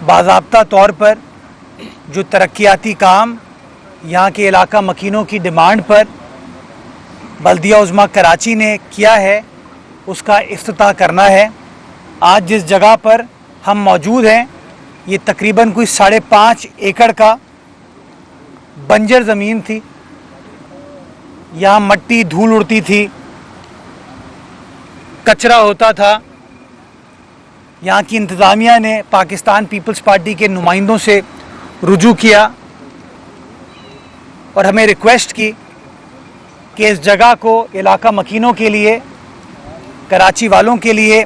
बाज़ाब्ता तौर पर जो तरक्याती काम यहाँ के इलाका मकीनों की डिमांड पर बल्दिया उज़्मा कराची ने किया है, उसका इफ्तिताह करना है। आज जिस जगह पर हम मौजूद हैं, ये तकरीबन कोई 5.5 एकड़ का बंजर ज़मीन थी। यहाँ मट्टी धूल उड़ती थी, कचरा होता था। यहाँ की इंतज़ामिया ने पाकिस्तान पीपल्स पार्टी के नुमाइंदों से रुजू किया और हमें रिक्वेस्ट की कि इस जगह को इलाका मकीनों के लिए, कराची वालों के लिए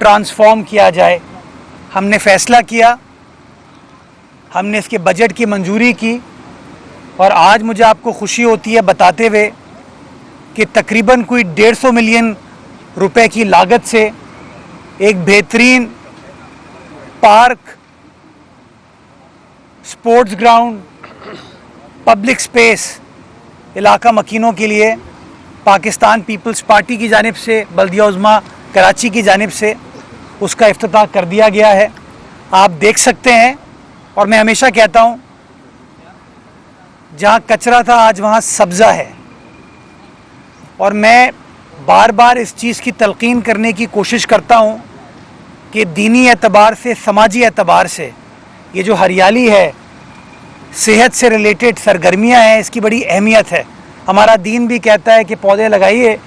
ट्रांसफॉर्म किया जाए। हमने फ़ैसला किया, हमने इसके बजट की मंजूरी की और आज मुझे आपको खुशी होती है बताते हुए कि तकरीबन कोई 150 मिलियन रुपए की लागत से एक बेहतरीन park, sports ground, public space इलाका मकीनों के लिए पाकिस्तान पीपल्स पार्टी की जानिब से, बल्दिया उज़्मा कराची की जानिब से उसका इफ्तिताह कर दिया गया है। आप देख सकते हैं, और मैं हमेशा कहता हूँ, जहाँ कचरा था आज वहाँ सब्ज़ा है। और मैं बार बार इस चीज़ की तलकीन करने की कोशिश करता हूँ कि दीनी एतबार से, समाजी एतबार से ये जो हरियाली है, सेहत से रिलेटेड सरगर्मियाँ हैं, इसकी बड़ी अहमियत है। हमारा दीन भी कहता है कि पौधे लगाइए,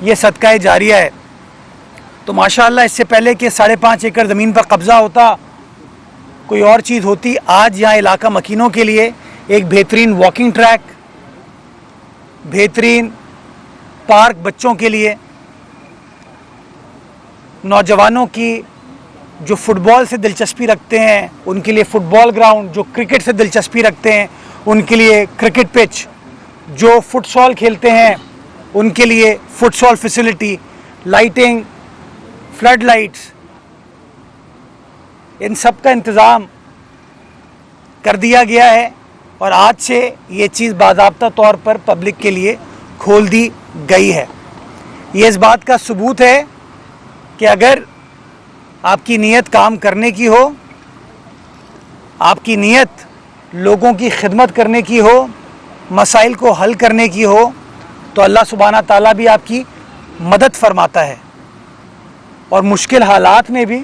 ये सदका जारिया है। तो माशाअल्लाह इससे पहले कि 5.5 एकड़ ज़मीन पर कब्ज़ा होता, कोई और चीज़ होती, आज यहाँ इलाका मकीनों के लिए एक बेहतरीन वॉकिंग ट्रैक, बेहतरीन पार्क बच्चों के लिए, नौजवानों की जो फुटबॉल से दिलचस्पी रखते हैं उनके लिए फुटबॉल ग्राउंड, जो क्रिकेट से दिलचस्पी रखते हैं उनके लिए क्रिकेट पिच, जो फुटसॉल खेलते हैं उनके लिए futsal facility, lighting, flood lights, इन सब का इंतज़ाम कर दिया गया है। और आज से ये चीज़ बाज़ाब्ता तौर पर पब्लिक के लिए खोल दी गई है। ये इस बात का सबूत है कि अगर आपकी नीयत काम करने की हो, आपकी नीयत लोगों की खिदमत करने की हो, मसाइल को हल करने की हो, तो अल्लाह सुब्हाना ताला भी आपकी मदद फरमाता है। और मुश्किल हालात में भी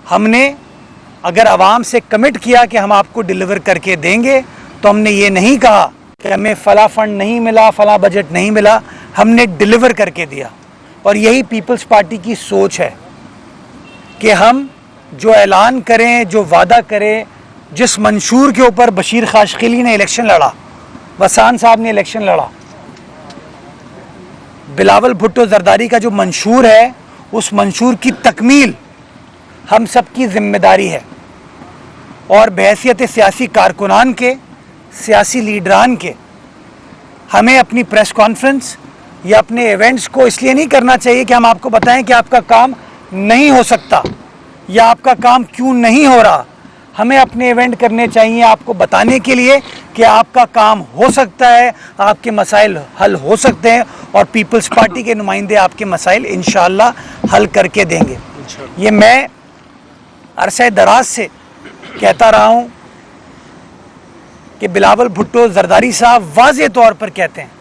हमने अगर आवाम से कमिट किया कि हम आपको डिलीवर करके देंगे, तो हमने ये नहीं कहा कि हमें फ़ला फ़ंड नहीं मिला, फ़ला बजट नहीं मिला, हमने डिलीवर करके दिया। और यही पीपल्स पार्टी की सोच है कि हम जो ऐलान करें, जो वादा करें, जिस मंशूर के ऊपर बशीर खाशकिली ने इलेक्शन लड़ा, वसान साहब ने इलेक्शन लड़ा, बिलावल भुट्टो जरदारी का जो मंशूर है, उस मंशूर की तकमील हम सब की जिम्मेदारी है। और बहैसियत सियासी कारकुनान के, सियासी लीडरान के, हमें अपनी प्रेस कॉन्फ्रेंस या अपने इवेंट्स को इसलिए नहीं करना चाहिए कि हम आपको बताएं कि आपका काम नहीं हो सकता या आपका काम क्यों नहीं हो रहा। हमें अपने इवेंट करने चाहिए आपको बताने के लिए कि आपका काम हो सकता है, आपके मसाइल हल हो सकते हैं, और पीपल्स पार्टी के नुमाइंदे आपके मसाइल इंशाअल्लाह हल करके देंगे। ये मैं अरसे दराज से कहता रहा हूँ कि बिलावल भुट्टो जरदारी साहब वाज़े तौर पर कहते हैं,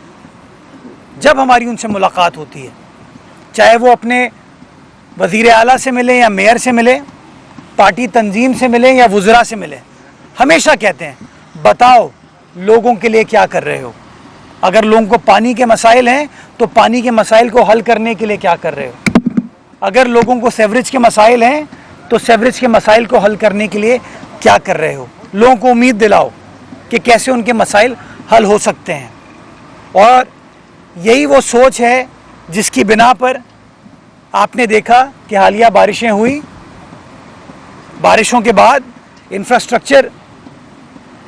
जब हमारी उनसे मुलाकात होती है, चाहे वो अपने वज़ीर आला से मिले या मेयर से मिले, पार्टी तंजीम से मिले या वुज़रा से मिले, हमेशा कहते हैं बताओ लोगों के लिए क्या कर रहे हो। अगर लोगों को पानी के मसाइल हैं तो पानी के मसाइल को हल करने के लिए क्या कर रहे हो। अगर लोगों को सेवरेज के मसाइल हैं तो सेवरेज के मसाइल को हल करने के लिए क्या कर रहे हो। लोगों को उम्मीद दिलाओ कि कैसे उनके मसाइल हल हो सकते हैं। और यही वो सोच है जिसकी बिना पर आपने देखा कि हालिया बारिशें हुई, बारिशों के बाद इंफ्रास्ट्रक्चर,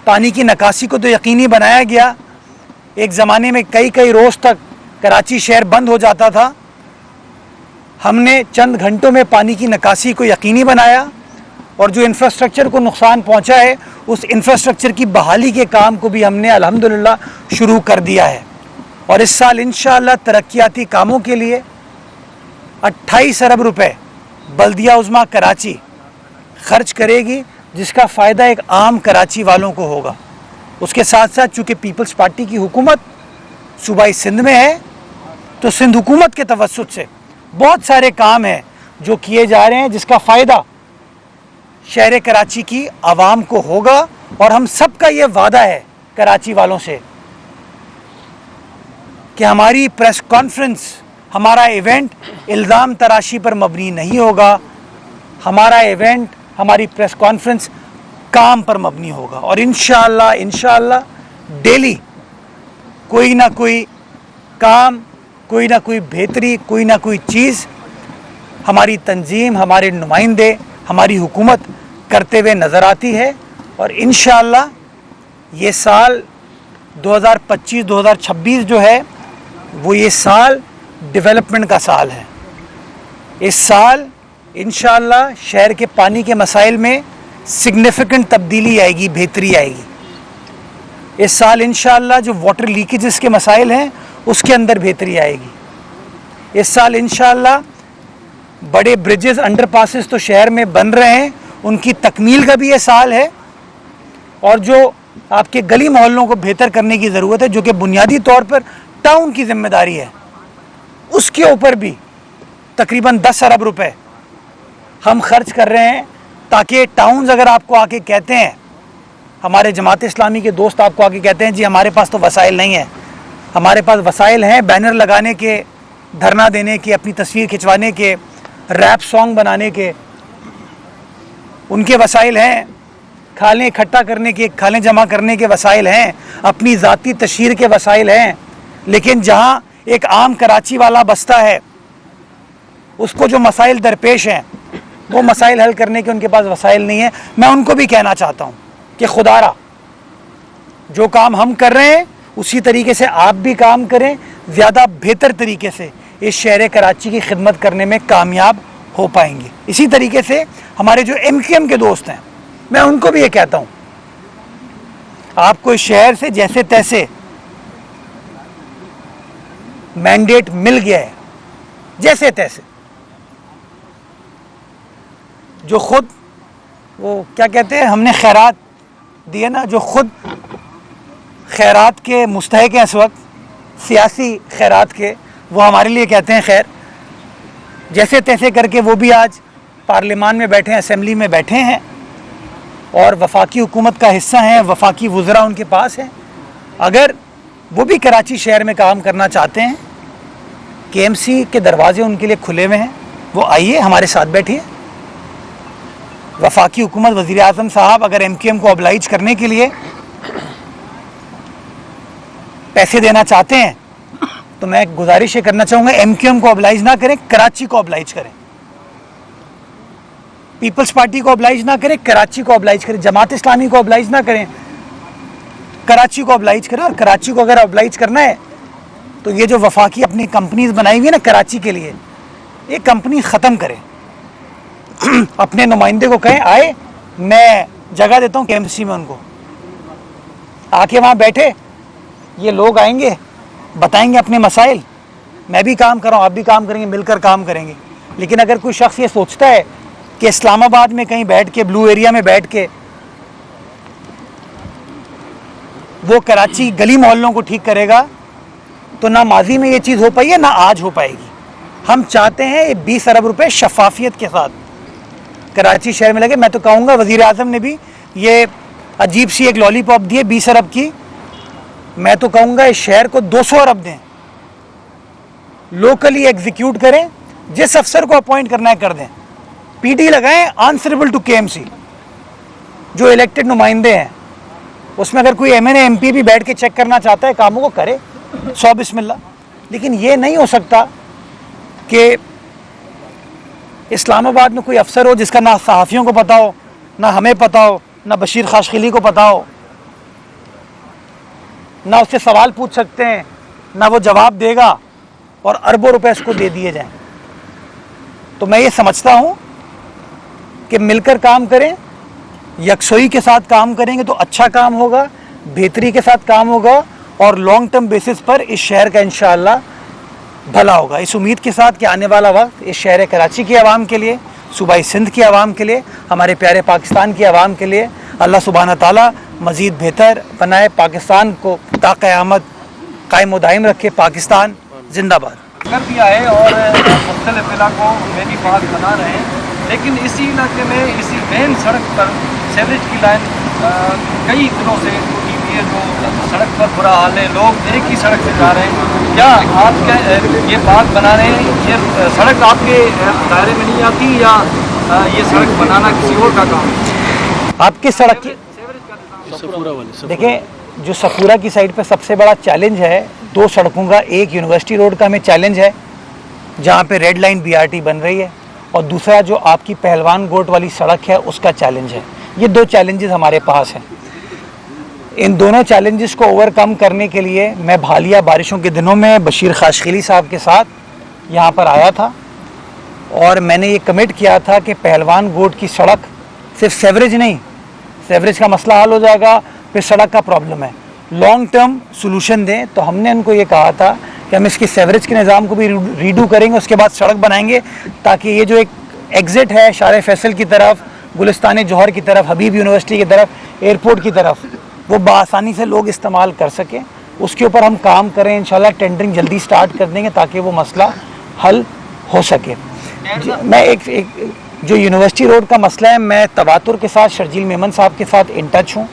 पानी की निकासी को तो यकीनी बनाया गया। एक ज़माने में कई रोज़ तक कराची शहर बंद हो जाता था, हमने चंद घंटों में पानी की निकासी को यकीनी बनाया, और जो इंफ्रास्ट्रक्चर को नुकसान पहुंचा है उस इंफ्रास्ट्रक्चर की बहाली के काम को भी हमने अल्हम्दुलिल्लाह शुरू कर दिया है। और इस साल इंशाअल्लाह तरक्याती कामों के लिए 28 अरब रुपए बल्दिया उज़्मा कराची खर्च करेगी, जिसका फ़ायदा एक आम कराची वालों को होगा। उसके साथ साथ चूँकि पीपल्स पार्टी की हुकूमत सूबाई सिंध में है, तो सिंध हुकूमत के तवस्सुत से बहुत सारे काम हैं जो किए जा रहे हैं, जिसका फ़ायदा शहर कराची की आवाम को होगा। और हम सब का ये वादा है कराची वालों से कि हमारी प्रेस कॉन्फ्रेंस, हमारा इवेंट इल्ज़ाम तराशी पर मबनी नहीं होगा। हमारा इवेंट, हमारी प्रेस कॉन्फ्रेंस काम पर मबनी होगा। और इंशाअल्लाह डेली कोई ना कोई काम, कोई ना कोई बेहतरी, कोई ना कोई चीज़ हमारी तंजीम, हमारे नुमाइंदे, हमारी हुकूमत करते हुए नज़र आती है। और इंशाअल्लाह ये साल 2025-2026 जो है वो ये साल डेवलपमेंट का साल है। इस साल इंशाअल्लाह शहर के पानी के मसाइल में सिग्निफिकेंट तब्दीली आएगी, बेहतरी आएगी। इस साल इंशाअल्लाह जो वाटर लीकेजेस के मसाइल हैं उसके अंदर बेहतरी आएगी। इस साल इंशाअल्लाह बड़े ब्रिजेस, अंडरपासेस तो शहर में बन रहे हैं, उनकी तकमील का भी ये साल है। और जो आपके गली मोहल्लों को बेहतर करने की ज़रूरत है, जो कि बुनियादी तौर पर टाउन की जिम्मेदारी है, उसके ऊपर भी तकरीबन 10 अरब रुपए हम खर्च कर रहे हैं, ताकि टाउन्स अगर आपको आके कहते हैं, हमारे जमात इस्लामी के दोस्त आपको आके कहते हैं जी हमारे पास तो वसाइल नहीं है, हमारे पास वसाइल हैं बैनर लगाने के, धरना देने के, अपनी तस्वीर खिंचवाने के, रैप सॉन्ग बनाने के, उनके वसाइल हैं, खालें इकट्ठा करने के, खालें जमा करने के वसाइल हैं, अपनी ज़ाती तशहीर के वसाइल हैं। लेकिन जहाँ एक आम कराची वाला बसता है, उसको जो मसाइल दरपेश हैं वो मसाइल हल करने के उनके पास वसाइल नहीं है। मैं उनको भी कहना चाहता हूँ कि खुदारा जो काम हम कर रहे हैं उसी तरीके से आप भी काम करें, ज़्यादा बेहतर तरीके से इस शहर कराची की खिदमत करने में कामयाब हो पाएंगे। इसी तरीके से हमारे जो MQM के दोस्त हैं, मैं उनको भी ये कहता हूँ, आपको इस शहर से जैसे तैसे मैंडेट मिल गया है, जैसे तैसे, जो खुद वो क्या कहते हैं, हमने खैरात दिए ना, जो खुद खैरात के मुस्तहिक हैं इस वक्त, सियासी खैरात के, वो हमारे लिए कहते हैं खैर, जैसे तैसे करके वो भी आज पार्लियामान में बैठे हैं, असेंबली में बैठे हैं और वफाकी हुकूमत का हिस्सा हैं, वफाकी वज़रा उनके पास हैं। अगर वो भी कराची शहर में काम करना चाहते हैं, KMC के दरवाजे उनके लिए खुले हुए हैं, वो आइए हमारे साथ बैठिए। वफाकी हुकूमत, वज़ीर आज़म साहब अगर MQM को ऑब्लाइज करने के लिए पैसे देना चाहते हैं तो मैं गुजारिश ये करना चाहूँगा, MQM को ऑब्लाइज ना करें, कराची को ऑब्लाइज करें। पीपल्स पार्टी को ऑब्लाइज ना करें, कराची को ऑब्लाइज करें। जमात इस्लामी को ऑब्लाइज ना करें, कराची को ऑब्लाइज करें। और कराची को अगर ऑब्लाइज करना है तो ये जो वफाकी अपनी कंपनीज बनाई हुई है ना कराची के लिए, ये कंपनी ख़त्म करें। अपने नुमाइंदे को कहें आए, मैं जगह देता हूँ KMC में, उनको आके वहाँ बैठे, ये लोग आएंगे, बताएंगे अपने मसाइल, मैं भी काम कर रहा हूँ, आप भी काम करेंगे, मिलकर काम करेंगे। लेकिन अगर कोई शख्स ये सोचता है कि इस्लामाबाद में कहीं बैठ के, ब्लू एरिया में बैठ के वो कराची गली मोहल्लों को ठीक करेगा, तो ना माजी में ये चीज़ हो पाई है, ना आज हो पाएगी। हम चाहते हैं ये 20 अरब रुपए शफाफियत के साथ कराची शहर में लगे। मैं तो कहूँगा वज़ीर आज़म ने भी ये अजीब सी एक लॉलीपॉप दी है 20 अरब की, मैं तो कहूँगा इस शहर को 200 अरब दें, लोकली एग्जीक्यूट करें, जिस अफसर को अपॉइंट करना है कर दें, PD लगाएं आंसरेबल टू KMC, जो इलेक्टेड नुमाइंदे हैं। उसमें अगर कोई MNA MP भी बैठ के चेक करना चाहता है कामों को करे, 100 बिस्मिल्लाह। लेकिन ये नहीं हो सकता कि इस्लामाबाद में कोई अफसर हो जिसका ना सहाफ़ियों को पता हो, ना हमें पता हो, ना बशीर खाशखिली को पता हो, ना उससे सवाल पूछ सकते हैं, ना वो जवाब देगा, और अरबों रुपए इसको दे दिए जाएं। तो मैं ये समझता हूँ कि मिलकर काम करें, यकसोई के साथ काम करेंगे तो अच्छा काम होगा, बेहतरी के साथ काम होगा, और लॉन्ग टर्म बेसिस पर इस शहर का इंशाअल्लाह भला होगा। इस उम्मीद के साथ कि आने वाला वक्त इस शहर कराची की आवाम के लिए सूबाई सिंध की आवाम के लिए, हमारे प्यारे पाकिस्तान की आवाम के लिए अल्लाह सुब्हाना ताला मज़ीद बेहतर बनाए, पाकिस्तान को ता क़यामत कायम दायम रखे। पाकिस्तान जिंदाबाद। कर दिया है और मुख्तलिफ इलाकों में भी बात बना रहे हैं, लेकिन इसी इलाके में इसी मेन सड़क पर सीवरेज की लाइन कई दिनों से टूटी हुई है, जो सड़क पर बुरा हाल है, लोग एक ही सड़क से जा रहे हैं। क्या आप क्या ये बात बना रहे हैं, ये सड़क आपके दायरे में नहीं आती या ये सड़क बनाना किसी और का काम है? आपकी सड़क की देखिए, जो सफूरा की साइड पे सबसे बड़ा चैलेंज है दो सड़कों का, एक यूनिवर्सिटी रोड का हमें चैलेंज है जहाँ पे रेड लाइन BRT बन रही है, और दूसरा जो आपकी पहलवान गोट वाली सड़क है उसका चैलेंज है। ये दो चैलेंजेस हमारे पास हैं। इन दोनों चैलेंजेस को ओवरकम करने के लिए मैं भालिया बारिशों के दिनों में बशीर खाशखीली साहब के साथ यहाँ पर आया था और मैंने ये कमिट किया था कि पहलवान गोट की सड़क सिर्फ सेवरेज नहीं, सेवरेज का मसला हल हो जाएगा, फिर सड़क का प्रॉब्लम है, लॉन्ग टर्म सोल्यूशन दें। तो हमने उनको ये कहा था कि हम इसकी सेवरेज के निज़ाम को भी रीडू करेंगे, उसके बाद सड़क बनाएंगे ताकि ये जो एक एग्ज़िट है शारे फैसल की तरफ, गुलिस्तान जौहर की तरफ, हबीब यूनिवर्सिटी की तरफ, एयरपोर्ट की तरफ, वो बासानी से लोग इस्तेमाल कर सकें। उसके ऊपर हम काम करें, इंशाल्लाह टेंडरिंग जल्दी स्टार्ट कर देंगे ताकि वो मसला हल हो सके। मैं एक जो यूनिवर्सिटी रोड का मसला है, मैं तवातुर के साथ शर्जील मेमन साहब के साथ इन टच हूँ।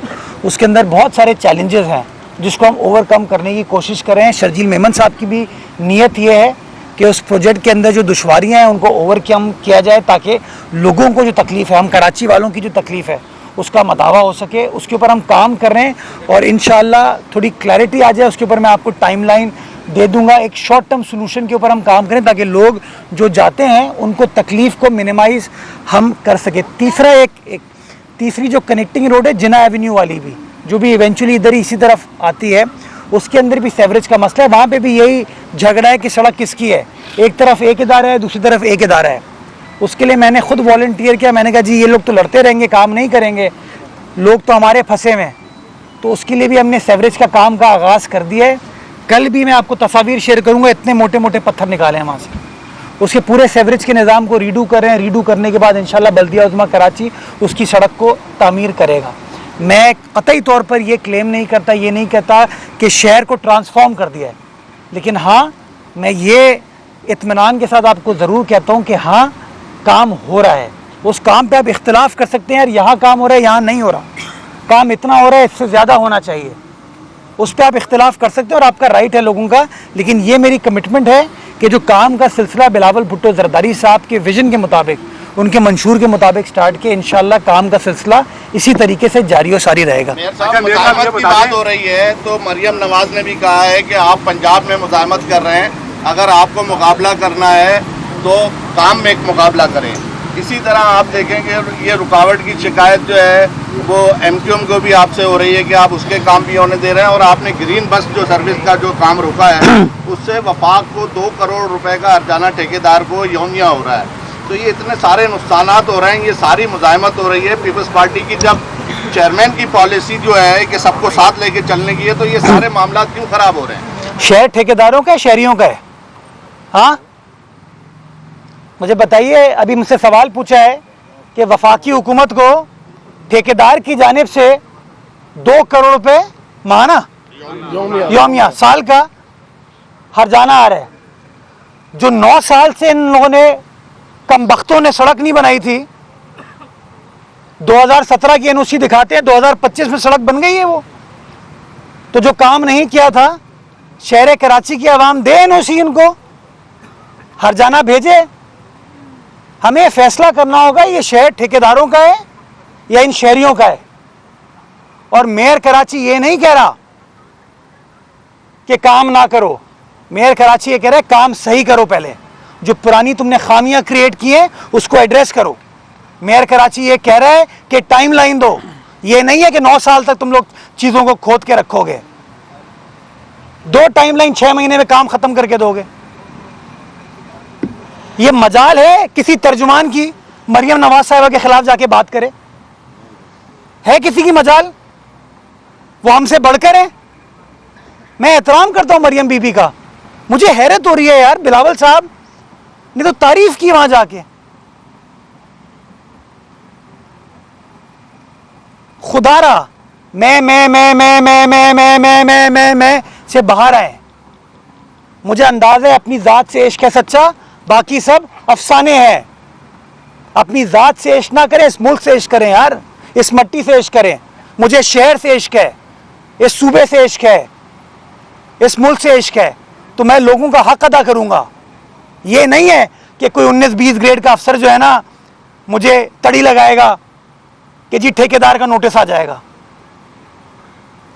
उसके अंदर बहुत सारे चैलेंजेस हैं जिसको हम ओवरकम करने की कोशिश कर रहे हैं। शर्जील मेमन साहब की भी नीयत ये है कि उस प्रोजेक्ट के अंदर जो दुश्वारियाँ हैं उनको ओवरकम किया जाए ताकि लोगों को जो तकलीफ़ है, हम कराची वालों की जो तकलीफ़ है उसका मदावा हो सके। उसके ऊपर हम काम कर रहे हैं और इंशाल्लाह थोड़ी क्लैरिटी आ जाए उसके ऊपर मैं आपको टाइमलाइन दे दूंगा। एक शॉर्ट टर्म सोल्यूशन के ऊपर हम काम करें ताकि लोग जो जाते हैं उनको तकलीफ़ को मिनिमाइज़ हम कर सके। तीसरी जो कनेक्टिंग रोड है जिना एवेन्यू वाली भी, जो भी इवेंचुअली इधर ही इसी तरफ आती है, उसके अंदर भी सेवरेज का मसला है। वहाँ पे भी यही झगड़ा है कि सड़क किसकी है, एक तरफ एक इदारा है, दूसरी तरफ एक इदारा है। उसके लिए मैंने खुद वॉलंटियर किया। मैंने कहा जी ये लोग तो लड़ते रहेंगे, काम नहीं करेंगे, लोग तो हमारे फंसे हुए हैं। तो उसके लिए भी हमने सेवरेज का काम का आगाज़ कर दिया है। कल भी मैं आपको तस्वीर शेयर करूँगा, इतने मोटे मोटे पत्थर निकाले हैं वहाँ से। उसके पूरे सेवरेज के निज़ाम को रीडू कर रहे हैं। रीडू करने के बाद इंशाल्लाह बल्दिया उज़्मा कराची उसकी सड़क को तामीर करेगा। मैं कतई तौर पर ये क्लेम नहीं करता, ये नहीं कहता कि शहर को ट्रांसफॉर्म कर दिया है, लेकिन हाँ मैं ये इत्मीनान के साथ आपको ज़रूर कहता हूँ कि हाँ काम हो रहा है। उस काम पे आप इख्तिलाफ कर सकते हैं, यार यहाँ काम हो रहा है, यहाँ नहीं हो रहा, काम इतना हो रहा है, इससे ज़्यादा होना चाहिए, उस पर आप इख्तिलाफ कर सकते हैं और आपका राइट है लोगों का। लेकिन ये मेरी कमिटमेंट है कि जो काम का सिलसिला बिलावल भुट्टो जरदारी साहब के विजन के मुताबिक, उनके मंशूर के मुताबिक स्टार्ट किया, इंशाल्लाह काम का सिलसिला इसी तरीके से जारी और सारी रहेगा। मुज़ाहमत की बात हो रही है तो मरियम नवाज ने भी कहा है कि आप पंजाब में मुज़ाहमत कर रहे हैं, अगर आपको मुकाबला करना है तो काम में एक मुकाबला करें। इसी तरह आप देखेंगे ये रुकावट की शिकायत जो है वो MQM को भी आपसे हो रही है कि आप उसके काम भी होने दे रहे हैं, और आपने ग्रीन बस जो सर्विस का जो काम रुका है उससे वफाक को 2 करोड़ रुपए का हर्जाना ठेकेदार को यौमिया हो रहा है। तो ये इतने सारे नुकसानात हो रहे हैं, ये सारी मुज़ाहमत हो रही है पीपल्स पार्टी की। जब चेयरमैन की पॉलिसी जो है कि सबको साथ लेके चलने की है, तो ये सारे मामला क्यों खराब हो रहे हैं? शहर ठेकेदारों का है, शहरियों का है? हाँ मुझे बताइए, अभी मुझसे सवाल पूछा है कि वफाकी हुकूमत को ठेकेदार की जानिब से 2 करोड़ रुपए माना यौमिया साल का हर्जाना आ रहा है। जो 9 साल से इन लोगों ने कमबख्तों ने सड़क नहीं बनाई थी, 2017 की NOC दिखाते हैं, 2025 में सड़क बन गई है वो। तो जो काम नहीं किया था, शहर कराची की आवाम दे NOC, इनको हर्जाना भेजे। हमें फैसला करना होगा ये शहर ठेकेदारों का है या इन शहरियों का है। और मेयर कराची ये नहीं कह रहा कि काम ना करो, मेयर कराची ये कह रहा है काम सही करो, पहले जो पुरानी तुमने खामियां क्रिएट की हैं उसको एड्रेस करो। मेयर कराची ये कह रहा है कि टाइमलाइन दो, ये नहीं है कि 9 साल तक तुम लोग चीज़ों को खोद के रखोगे। 2 टाइमलाइन 6 महीने में काम खत्म करके दोगे। ये मजाल है किसी तर्जुमान की मरियम नवाज साहिबा के खिलाफ जाके बात करे? है किसी की मजाल? वो हमसे बढ़कर है। मैं एहतराम करता हूं मरियम बीबी का, मुझे हैरत हो रही है यार, बिलावल साहब ने तो तारीफ की वहां जाके, खुदारा मैं से बाहर आए। मुझे अंदाज़ा है अपनी ज़ात से इश्क है सच्चा, बाकी सब अफसाने हैं। अपनी ज़ात से इश्क ना करें, इस मुल्क से इश्क करें यार, इस मट्टी से इश्क करें। मुझे शहर से इश्क है, इस सूबे से इश्क है, इस मुल्क से इश्क है, तो मैं लोगों का हक अदा करूँगा। ये नहीं है कि कोई 19-20 ग्रेड का अफसर जो है ना मुझे तड़ी लगाएगा कि जी ठेकेदार का नोटिस आ जाएगा।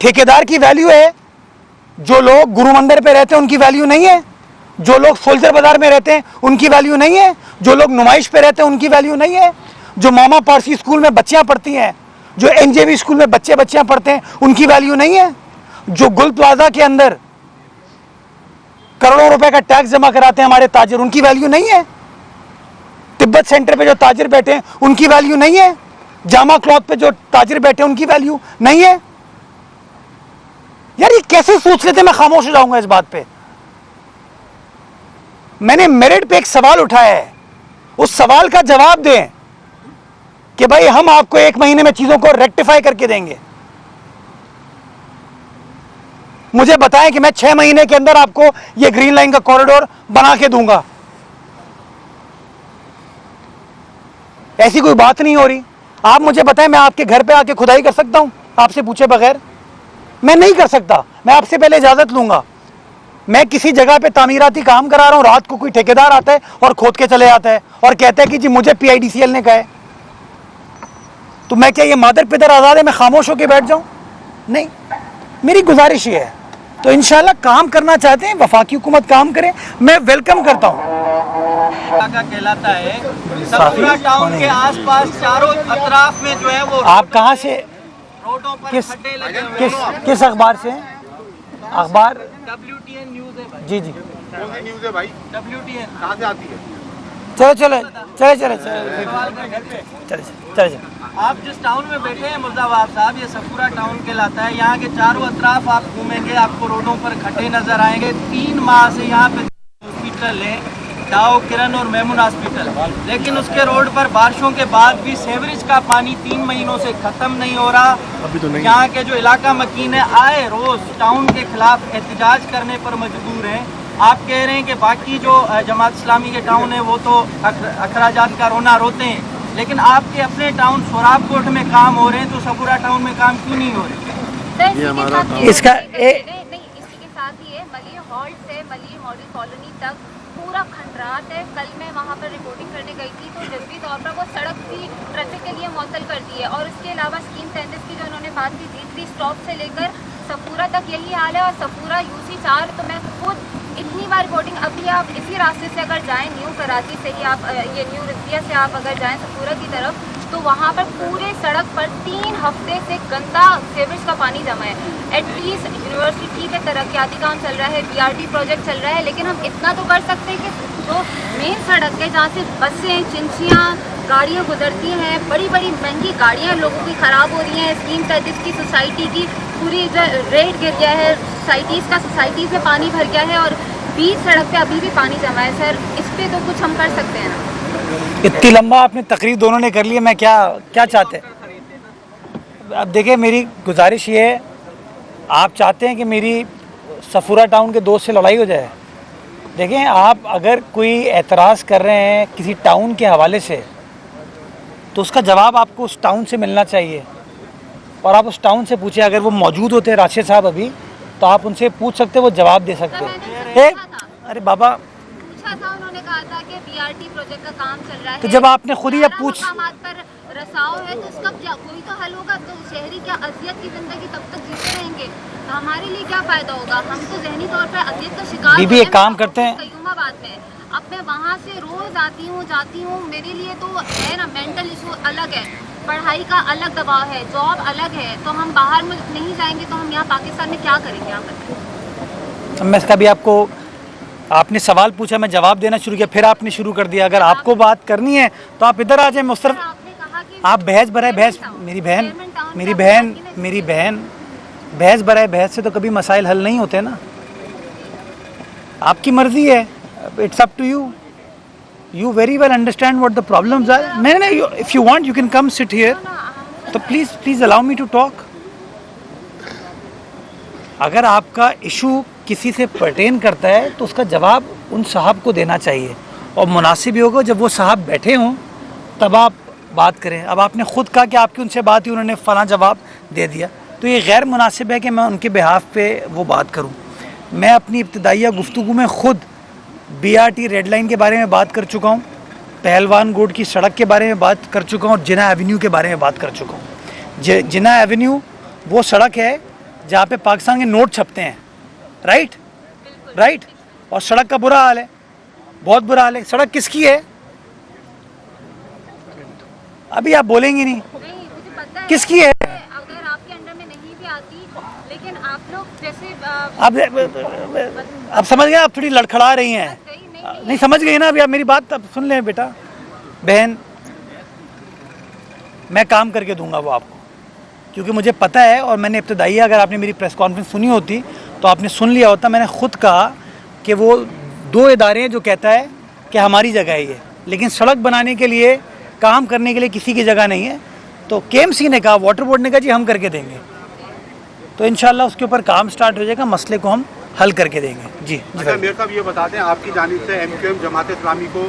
ठेकेदार की वैल्यू है, जो लोग गुरु मंदिर पे रहते हैं उनकी वैल्यू नहीं है, जो लोग सोल्जर बाजार में रहते हैं उनकी वैल्यू नहीं है, जो लोग नुमाइश पे रहते हैं उनकी वैल्यू नहीं है, जो मामा पारसी स्कूल में बच्चियां पढ़ती हैं, जो एनजेबी स्कूल में बच्चियां पढ़ते हैं उनकी वैल्यू नहीं है, जो गुल प्लाजा के अंदर करोड़ों रुपए का टैक्स जमा कराते हैं हमारे ताजिर, उनकी वैल्यू नहीं है, तिब्बत सेंटर पे जो ताजिर बैठे हैं उनकी वैल्यू नहीं है, जामा क्लॉथ पे जो ताजिर बैठे हैं उनकी वैल्यू नहीं है। यार ये कैसे सोच लेते, मैं खामोश हो जाऊंगा इस बात पे। मैंने मेरिट पे एक सवाल उठाया है, उस सवाल का जवाब दें कि भाई हम आपको 1 महीने में चीजों को रेक्टिफाई करके देंगे। मुझे बताएं कि मैं 6 महीने के अंदर आपको ये ग्रीन लाइन का कॉरिडोर बना के दूंगा। ऐसी कोई बात नहीं हो रही। आप मुझे बताएं, मैं आपके घर पे आके खुदाई कर सकता हूं आपसे पूछे बगैर? मैं नहीं कर सकता, मैं आपसे पहले इजाजत लूंगा। मैं किसी जगह पे तामीराती काम करा रहा हूं, रात को कोई ठेकेदार आता है और खोद के चले जाता है और कहता है कि जी मुझे PIDCL ने कहा है, तो मैं क्या ये मादर पितर आजाद है मैं खामोश होकर बैठ जाऊं? नहीं, मेरी गुजारिश ये है। तो इंशाल्लाह काम करना चाहते हैं, वफाकी हुकूमत काम करे, मैं वेलकम करता हूं। इलाका कहलाता है सफूरा टाउन के आसपास चारों अतराफ में जो है वो आप कहाँ से, रोडों पर किस खड्डे लगे हुए हैं। किस अखबार से? अखबार WTN न्यूज़ है भाई। जी जी, कौन सी न्यूज़ है भाई? WTN कहाँ से आती है? चले आप जिस टाउन में बैठे हैं मुर्दाबाद साहब, ये सफूरा टाउन कहलाता है। यहाँ के चारों अतराफ आप घूमेंगे, आपको रोडों पर खड्डे नजर आएंगे। 3 माह से यहाँ पे हॉस्पिटल है, डाओ, किरण और मेमून हॉस्पिटल, लेकिन उसके रोड पर बारिशों के बाद भी सीवरेज का पानी 3 महीनों से खत्म नहीं हो रहा। अभी तो नहीं। यहाँ के जो इलाका मकीन है आए रोज टाउन के खिलाफ एहतजाज करने पर मजबूर हैं। आप कह रहे हैं कि बाकी जो जमात इस्लामी के टाउन है वो तो अखराजात का रोना रोते हैं, लेकिन आपके अपने टाउन सोराबकोट में काम हो रहे हैं, तो सफूरा टाउन में काम क्यों नहीं हो रहे? ये हमारा इसका नहीं, इसी के साथ ही है। मलिर हॉल्ट से मलिर मॉडल कॉलोनी तक पूरा खंडरात है। कल मैं वहाँ पर रिपोर्टिंग करने गई थी, तो जरूरी तौर पर वो सड़क भी ट्रैफिक के लिए मौतल कर दी है। और उसके अलावा स्कीम 33 की जो उन्होंने बात की, D3 स्टॉप से लेकर सफूरा तक यही हाल है। और सफूरा UC4 तो मैं खुद इतनी बार रिपोर्टिंग, अभी आप इसी रास्ते से अगर जाएं, न्यू कराची से ही आप ये न्यू रिजिया से आप अगर जाएं सफूरा की तरफ, तो वहाँ पर पूरे सड़क पर 3 हफ्ते से गंदा सीवरेज का पानी जमा है। एटलीस्ट यूनिवर्सिटी के तरक्याती काम चल रहा है, BRT प्रोजेक्ट चल रहा है, लेकिन हम इतना तो कर सकते हैं कि जो मेन सड़क है जहाँ से बसें, चिंचियाँ, गाड़ियाँ गुजरती हैं, बड़ी बड़ी महंगी गाड़ियाँ लोगों की ख़राब हो रही हैं। स्कीम 33 की सोसाइटी की पूरी जो रेट गिर गया है, सोसाइटीज़ में पानी भर गया है और बीच सड़क पे अभी भी पानी जमा है। सर, इस पर तो कुछ हम कर सकते हैं ना? इतनी लंबा आपने तकरीर दोनों ने कर लिया, मैं क्या चाहते हैं? अब देखिए, मेरी गुजारिश ये है, आप चाहते हैं कि मेरी सफूरा टाउन के दोस्त से लड़ाई हो जाए? देखें, आप अगर कोई एतराज़ कर रहे हैं किसी टाउन के हवाले से, तो उसका जवाब आपको उस टाउन से मिलना चाहिए। और आप उस टाउन से पूछे, अगर वो मौजूद होते राशिद साहब अभी, तो आप उनसे पूछ सकते, वो जवाब दे सकते। अरे बाबा, पूछा था, उन्होंने कहा था कि BRT प्रोजेक्ट का काम चल रहा है। तो जब आपने खुद ही जब पूछ पर रसाव है तो उसका कोई तो हल होगा। तो शहरी क्या अजियत की जिंदगी तब तक जीते रहेंगे, तो हमारे लिए क्या फायदा होगा? हम तो जहनी तौर पर अजियत का शिकार। बीबी एक काम करते हैं, कयूमाबाद में अब मैं वहाँ से रोज आती हूँ जाती हूँ, मेरे लिए तो है ना, मेंटल इशू अलग है, पढ़ाई का अलग दबाव है, जॉब अलग है। तो हम बाहर मुल्क नहीं जाएंगे तो हम यहाँ पाकिस्तान में क्या करेंगे? आप बताएं। मैं कभी आपको, आपने सवाल पूछा, मैं जवाब देना शुरू किया, फिर आपने शुरू कर दिया। अगर आपको बात करनी है तो आप इधर आ जाए। मैं उस तरफ, आप बहस बराए बहस, मेरी बहन बहस बराए बहस से तो कभी मसाइल हल नहीं होते ना। आपकी मर्जी है, it's up to you. You very well understand what the problems are. No, if you want, you can come sit here. तो please allow me to talk. अगर आपका इशू किसी से पर्टेन करता है तो उसका जवाब उन साहब को देना चाहिए, और मुनासिब ही होगा जब वो साहब बैठे हों तब आप बात करें। अब आपने ख़ुद कहा कि आपकी उनसे बात हुई, उन्होंने फ़लाँ जवाब दे दिया, तो ये गैर मुनासिब है कि मैं उनके बिहाफ पे वो बात करूं। मैं अपनी इब्तदाइया गुफ्तगू में ख़ुद BRT रेड लाइन के बारे में बात कर चुका हूं, पहलवान गोड की सड़क के बारे में बात कर चुका हूं, और जिना एवेन्यू के बारे में बात कर चुका हूं। जिना एवेन्यू वो सड़क है जहाँ पे पाकिस्तान के नोट छपते हैं, राइट, और सड़क का बुरा हाल है, बहुत बुरा हाल है। सड़क किसकी है? अभी आप बोलेंगे नहीं, मुझे पता है किसकी है? अगर आपके अंडर में नहीं भी आती, लेकिन आप लोग जैसे अब समझ गए, आप थोड़ी लड़खड़ा रही हैं। नहीं समझ गई ना, अभी आप मेरी बात अब सुन लें बेटा बहन, मैं काम करके दूंगा वो आपको, क्योंकि मुझे पता है, और मैंने इब्तदाई, अगर आपने मेरी प्रेस कॉन्फ्रेंस सुनी होती तो आपने सुन लिया होता, मैंने खुद कहा कि वो 2 इदारे हैं जो कहता है कि हमारी जगह है ये, लेकिन सड़क बनाने के लिए, काम करने के लिए किसी की जगह नहीं है। तो KMC ने कहा, वाटर बोर्ड ने कहा जी हम करके देंगे, तो इंशाल्लाह उसके ऊपर काम स्टार्ट हो जाएगा, मसले को हम हल करके देंगे। जी अच्छा मेयर साहब, ये बता दें, आपकी जानिब से MQM जमात इस्लामी को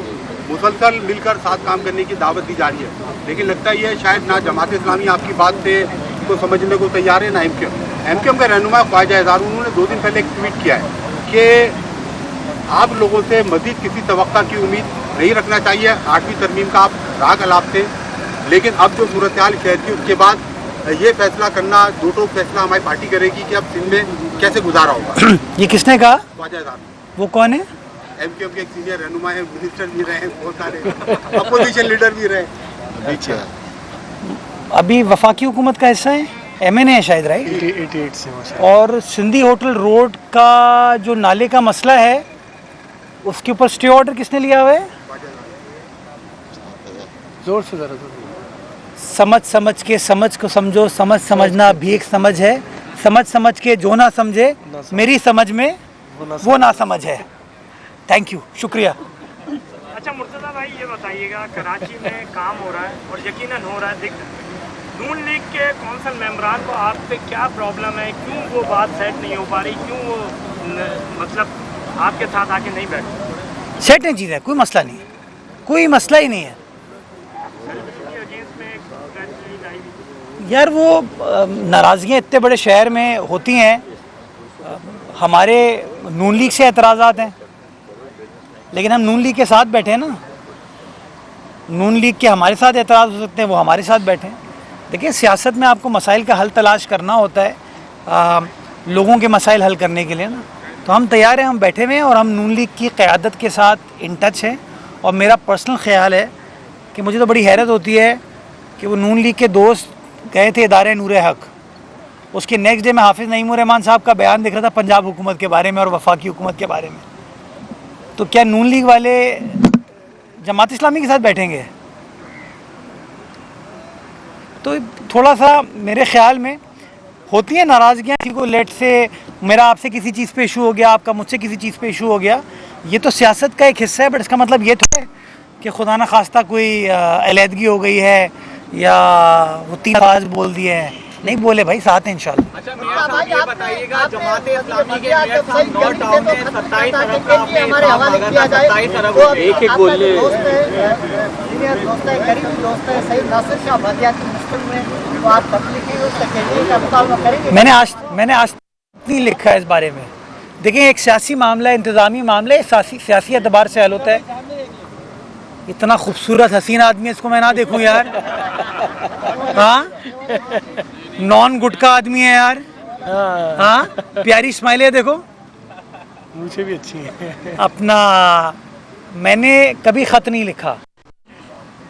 मुसलसल मिलकर साथ काम करने की दावत दी जा रही है, लेकिन लगता ही है शायद ना जमात इस्लामी आपकी बात से को समझने को तैयार है, ना MQM के रहनुमा ख्वाजा एजाज, उन्होंने 2 दिन पहले एक ट्वीट किया है कि आप लोगों से मजीद किसी तवक्का की उम्मीद नहीं रखना चाहिए। 8वीं तरमीम का आप राग अलाप थे, लेकिन अब जो सूरत हाल शहर की, उसके बाद ये फैसला करना, दो टोक फैसला हमारी पार्टी करेगी कि अब सिंध में कैसे गुजारा होगा। ये किसने कहा? ख्वाजा एजाज। वो कौन है? MQM के एक सीनियर रहनुमा है, मिनिस्टर भी रहे हैं, बहुत सारे अपोजिशन लीडर भी रहे। अभी वफाकी हुकूमत का हिस्सा है, MNA है शायद, राइट? 88 से। और सिंधी होटल रोड का जो नाले का मसला है, उसके ऊपर स्टे ऑर्डर किसने लिया हुआ है? जोर से ज़रा समझ के समझ को समझो, समझना भी एक समझ है, समझ के जो ना समझे मेरी समझ में वो ना समझ है। थैंक यू, शुक्रिया। अच्छा मुर्तज़ा भाई, ये बताइएगा, कराची में काम हो रहा है और यकीनन हो रहा है, दिख नून लीग के कौंसिल मेंबरान को आप पे क्या प्रॉब्लम है, क्यों वो बात सेट नहीं हो पा रही, क्यों वो मतलब आपके साथ आके नहीं बैठ? सेट नहीं चीज़ है, कोई मसला नहीं है, कोई मसला ही नहीं है यार। वो नाराज़गियाँ इतने बड़े शहर में होती हैं, हमारे नून लीग से एतराज़ात हैं, लेकिन हम नून लीग के साथ बैठे हैं ना, नून लीग के हमारे साथ एतराज़ हो सकते हैं, वो हमारे साथ बैठे हैं। देखिए, सियासत में आपको मसाइल का हल तलाश करना होता है, लोगों के मसाइल हल करने के लिए ना, तो हम तैयार हैं, हम बैठे हुए हैं, और हम नून लीग की क़यादत के साथ इन टच हैं। और मेरा पर्सनल ख्याल है कि मुझे तो बड़ी हैरत होती है कि वो नून लीग के दोस्त गए थे इदारे नूर हक, उसके नेक्स्ट डे में हाफिज़ नईमुर रहमान साहब का बयान दिख रहा था पंजाब हुकूमत के बारे में और वफाकी हुकूमत के बारे में। तो क्या नून लीग वाले जमात इस्लामी के साथ बैठेंगे? तो थोड़ा सा मेरे ख्याल में होती हैं नाराज़गियाँ, किसी को लेट से मेरा आपसे किसी चीज़ पे इशू हो गया, आपका मुझसे किसी चीज़ पे इशू हो गया, ये तो सियासत का एक हिस्सा है। बट इसका मतलब ये तो है कि खुदा न खास्ता कोई अलहदगी हो गई है या वो 3 अल्फाज बोल दिए हैं, नहीं बोले भाई, साथ हैं इंशाल्लाह। अच्छा मेयर साहब, ये बताइएगा, जमात इस्लामी के मेयर साहब नॉर्थ टाउन में 27 अरब का आपने हमारे हवाले किया जाए, 27 अरब एक बोले सीनियर दोस्त है, करीबी दोस्त है, सही नासिर शाह बदियाती मुश्किल में वो आप तकलीफी उस तकलीफ का मुकाबला करेंगे? मैंने आज नहीं लिखा है इस बारे में। देखिए, एक सियासी मामला है, इंतज़ामी मामला है, सियासी एतबार से हल होता है। इतना खूबसूरत हसीन आदमी है, इसको मैं ना देखूं यार? हाँ, नॉन गुटका आदमी है यार, हाँ, प्यारी स्माइल है, देखो मुझे भी अच्छी है। अपना मैंने कभी ख़त नहीं लिखा,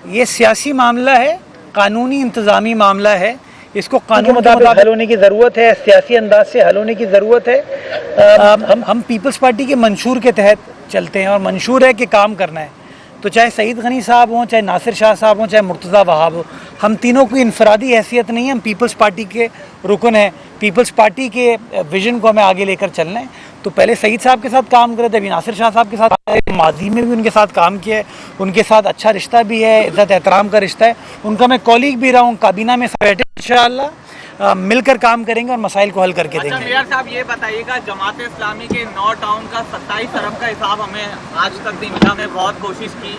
ये सियासी मामला है, कानूनी इंतज़ामी मामला है, इसको कानून के मुताबिक हल होने की ज़रूरत है, सियासी अंदाज से हल होने की ज़रूरत है। हम पीपल्स पार्टी के मंशूर के तहत चलते हैं, और मंशूर है कि काम करना है। तो चाहे सईद गनी साहब हों, चाहे नासिर शाह साहब हों, चाहे मुर्तज़ा वहाब हो, हम तीनों की इनफरादी हैसियत नहीं है, हम पीपल्स पार्टी के रुकन हैं, पीपल्स पार्टी के विज़न को हमें आगे लेकर चलना है। तो पहले सईद साहब के साथ काम करे थे, अभी नासिर शाह साहब के साथ, माजी में भी उनके साथ काम किया है, उनके साथ अच्छा रिश्ता भी है, इज़्ज़त एहतराम का रिश्ता है, उनका मैं कॉलीग भी रहा हूँ, काबीना में बैठे इंशाअल्लाह मिलकर काम करेंगे और मसाइल को हल करके अच्छा देंगे। मेयर साहब ये बताइएगा, जमात इस्लामी के 9 टाउन का 27 अरब का हिसाब हमें आज तक नहीं मिला। हमने बहुत कोशिश की,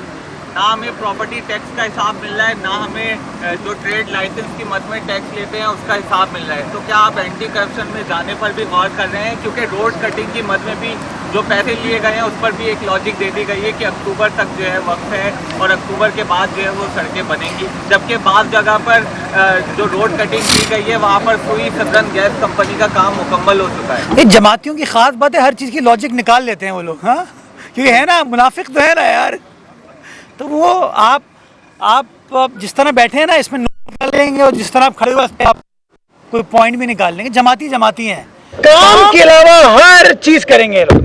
ना हमें प्रॉपर्टी टैक्स का हिसाब मिल रहा है, ना हमें जो ट्रेड लाइसेंस की मद में टैक्स लेते हैं उसका हिसाब मिल रहा है। तो क्या आप एंटी करप्शन में जाने पर भी गौर कर रहे हैं? क्योंकि रोड कटिंग की मद में भी जो पैसे लिए गए हैं उस पर भी एक लॉजिक दे दी गई है कि अक्टूबर तक जो है वक्त है और अक्टूबर के बाद जो है वो सड़कें बनेंगी, जबकि बाज़ जगह पर जो रोड कटिंग की गई है वहाँ पर कोई सदरन गैस कंपनी का काम मुकम्मल हो चुका है। ये जमातियों की ख़ास बात है, हर चीज़ की लॉजिक निकाल लेते हैं वो लोग, हाँ, क्योंकि है ना, मुनाफिक तो है ना यार। तो वो आप जिस तरह बैठे हैं ना, इसमें नोट निकाल लेंगे, और जिस तरह आप खड़े हुए आप कोई पॉइंट भी निकाल लेंगे। जमाती हैं, काम के अलावा हर चीज़ करेंगे ये लोग।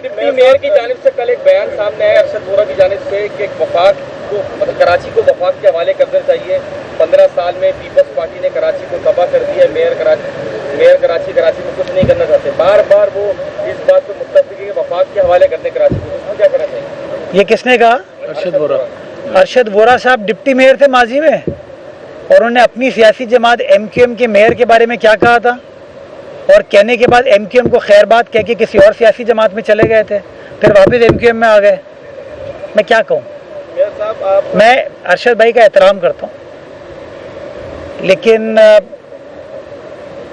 डिप्टी मेयर की जानिब से कल एक बयान सामने आया अरशद वोरा की जानिब से कि वफाक को, मतलब कराची को वफाक के हवाले कर देना चाहिए। 15 साल में पीपल्स पार्टी ने कराची को तबाह कर दिया है, मेयर कराची में कुछ नहीं करना चाहते। बार बार वो इस बात को मुत्तफिक है कि वफाक के हवाले करते कराची को, उसमें क्या करना चाहिए? ये किसने कहा? अरशद वोरा साहब डिप्टी मेयर थे माजी में, और उन्होंने अपनी सियासी जमात MQM के मेयर के बारे में क्या कहा था, और कहने के बाद MQM को खैर बात कह के किसी और सियासी जमात में चले गए थे, फिर वापस MQM में आ गए। मैं क्या कहूँ? मैं अरशद भाई का एहतराम करता हूँ, लेकिन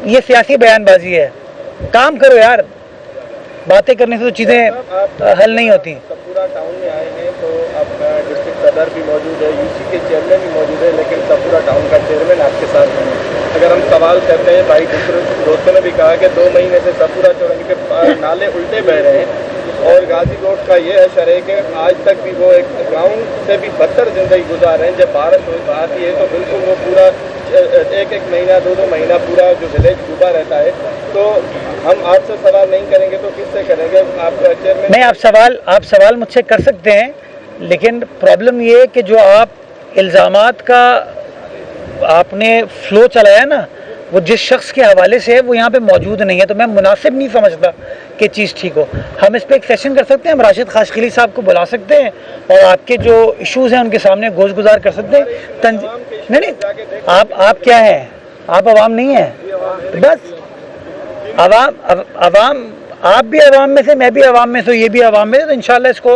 ये सियासी बयानबाजी है। काम करो यार, बातें करने से तो चीज़ें हल नहीं होती। पूरा टाउन में आए हैं तो आपका डिस्ट्रिक्ट सदर भी मौजूद है, UC के चेयरमैन भी मौजूद है, लेकिन पूरा टाउन का चेयरमैन आपके साथ नहीं है। अगर हम सवाल करते हैं, भाई दूसरे दोस्तों ने भी कहा कि 2 महीने से सपूरा चौरंगी के नाले उल्टे बह रहे हैं, और गाजी रोड का ये असर है कि आज तक भी वो एक गाँव से भी बदतर ज़िंदगी गुजार रहे हैं। जब बारिश आती है तो बिल्कुल वो पूरा एक महीना 2 महीना पूरा जो विलेज डूबा रहता है। तो हम आपसे सवाल नहीं करेंगे तो किससे करेंगे? आप चेयरमैन नहीं, आप सवाल मुझसे कर सकते हैं, लेकिन प्रॉब्लम ये है कि जो आप इल्ज़ामात का आपने फ्लो चलाया ना, वो जिस शख्स के हवाले से है वो यहाँ पे मौजूद नहीं है, तो मैं मुनासिब नहीं समझता कि चीज़ ठीक हो। हम इस पर एक सेशन कर सकते हैं, हम राशिद खाशखिली साहब को बुला सकते हैं और आपके जो इश्यूज़ हैं उनके सामने गोश गुजार कर सकते हैं। नहीं, आप क्या हैं? आप अवाम नहीं हैं, बस अवाम, आप भी अवाम में से, मैं भी अवाम में से, ये भी अवाम में से, तो इंशाल्लाह इसको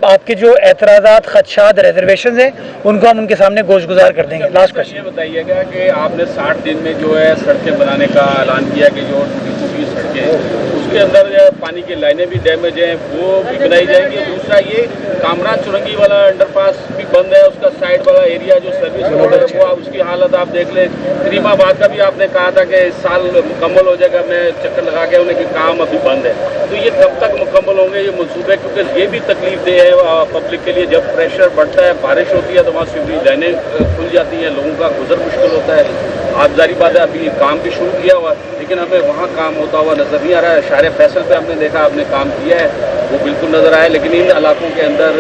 आपके जो एतराज़ात, खदशात, रिजर्वेशन हैं उनको हम उनके सामने गोश गुजार कर देंगे। लास्ट क्वेश्चन ये बताइएगा कि आपने 60 दिन में जो है सड़कें बनाने का ऐलान किया कि जो टूटी सड़कें हैं उसके अंदर पानी की लाइनें भी डैमेज हैं, वो भी बनाई जाएंगी। दूसरा ये कामरान चुरंगी वाला अंडरपास भी बंद है, उसका साइड वाला एरिया जो सर्विस रोड है वो उसकी हालत आप देख लें। करीमाबाद का भी आपने कहा था कि इस साल मुकम्मल हो जाएगा, मैं चक्कर लगा के उन्हें कि काम अभी बंद है। तो ये कब तक मुकम्मल होंगे ये मनसूबे? क्योंकि ये भी तकलीफ दे है पब्लिक के लिए। जब प्रेशर बढ़ता है, बारिश होती है तो वहाँ सीवरेज लाइनें खुल जाती हैं, लोगों का गुजर मुश्किल होता है। आप जारी बात है अभी काम भी शुरू किया हुआ, लेकिन हमें वहाँ काम होता हुआ नज़र नहीं आ रहा है। शारे फैसल पे हमने देखा, आपने काम किया है, वो बिल्कुल नज़र आया, लेकिन इन इलाकों के अंदर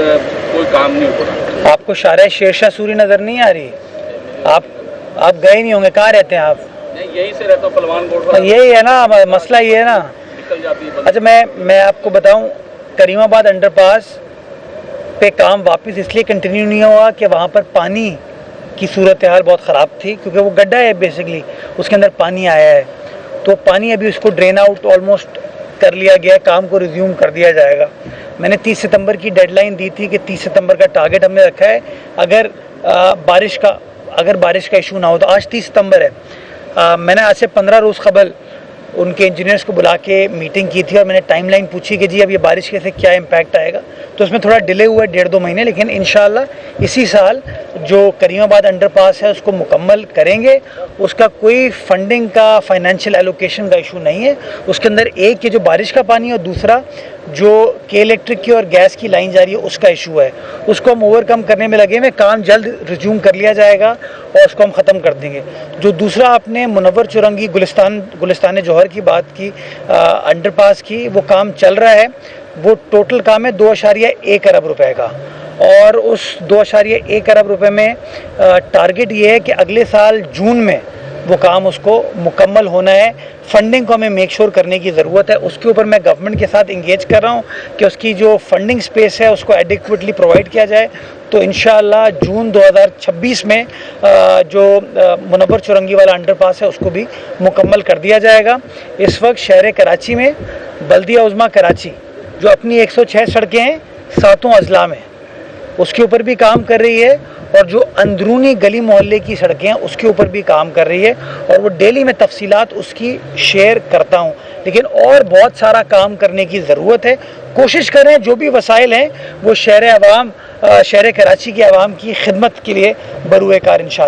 कोई काम नहीं हो रहा। आपको शारे शेरशाह सूरी नज़र नहीं आ रही? आप गए नहीं होंगे, कहाँ रहते हैं आप? नहीं, यहीं से रहता हूँ, पलवान कोट। यही है ना मसला, ये है ना। निकल जाती है। अच्छा, मैं आपको बताऊँ, करीमाबाद अंडरपास पे काम वापस इसलिए कंटिन्यू नहीं हुआ कि वहाँ पर पानी की सूरत हाल बहुत ख़राब थी, क्योंकि वो गड्ढा है बेसिकली, उसके अंदर पानी आया है, तो पानी अभी उसको ड्रेन आउट ऑलमोस्ट कर लिया गया है, काम को रिज्यूम कर दिया जाएगा। मैंने 30 सितंबर की डेडलाइन दी थी कि 30 सितंबर का टारगेट हमने रखा है, अगर बारिश का इशू ना हो तो। आज 30 सितंबर है। मैंने आज से 15 रोज़ कबल उनके इंजीनियर्स को बुला के मीटिंग की थी और मैंने टाइमलाइन पूछी कि जी अब ये बारिश के से क्या इम्पैक्ट आएगा। तो उसमें थोड़ा डिले हुआ है 1.5-2 महीने, लेकिन इंशाल्लाह इसी साल जो करीमाबाद अंडरपास है उसको मुकम्मल करेंगे। उसका कोई फंडिंग का, फाइनेंशियल एलोकेशन का इशू नहीं है। उसके अंदर एक ये जो बारिश का पानी है और दूसरा जो के इलेक्ट्रिक की और गैस की लाइन जा रही है उसका इशू है, उसको हम ओवरकम करने में लगे हुए। काम जल्द रिज्यूम कर लिया जाएगा और उसको हम ख़त्म कर देंगे। जो दूसरा आपने मुनव्वर चुरंगी गुलिस्तान जौहर की बात की, अंडरपास की, वो काम चल रहा है। वो टोटल काम है 2.1 अरब रुपए का, और उस 2.1 अरब रुपए में टारगेट ये है कि अगले साल जून में वो काम उसको मुकम्मल होना है। फंडिंग को हमें मेक श्योर करने की ज़रूरत है, उसके ऊपर मैं गवर्नमेंट के साथ इंगेज कर रहा हूँ कि उसकी जो फंडिंग स्पेस है उसको एडिक्वेटली प्रोवाइड किया जाए। तो इंशाअल्लाह जून 2026 में जो मुनव्वर चुरंगी वाला अंडरपास है उसको भी मुकम्मल कर दिया जाएगा। इस वक्त शहर कराची में बल्दिया उज़्मा कराची जो अपनी 106 सड़कें हैं 7 अजला में, उसके ऊपर भी काम कर रही है, और जो अंदरूनी गली मोहल्ले की सड़कें हैं उसके ऊपर भी काम कर रही है, और वो डेली में तफसीलात उसकी शेयर करता हूँ। लेकिन और बहुत सारा काम करने की ज़रूरत है। कोशिश करें जो भी वसाइल हैं वो शहर कराची की आवाम की खिदमत के लिए बरूए कार इंशाअल्लाह।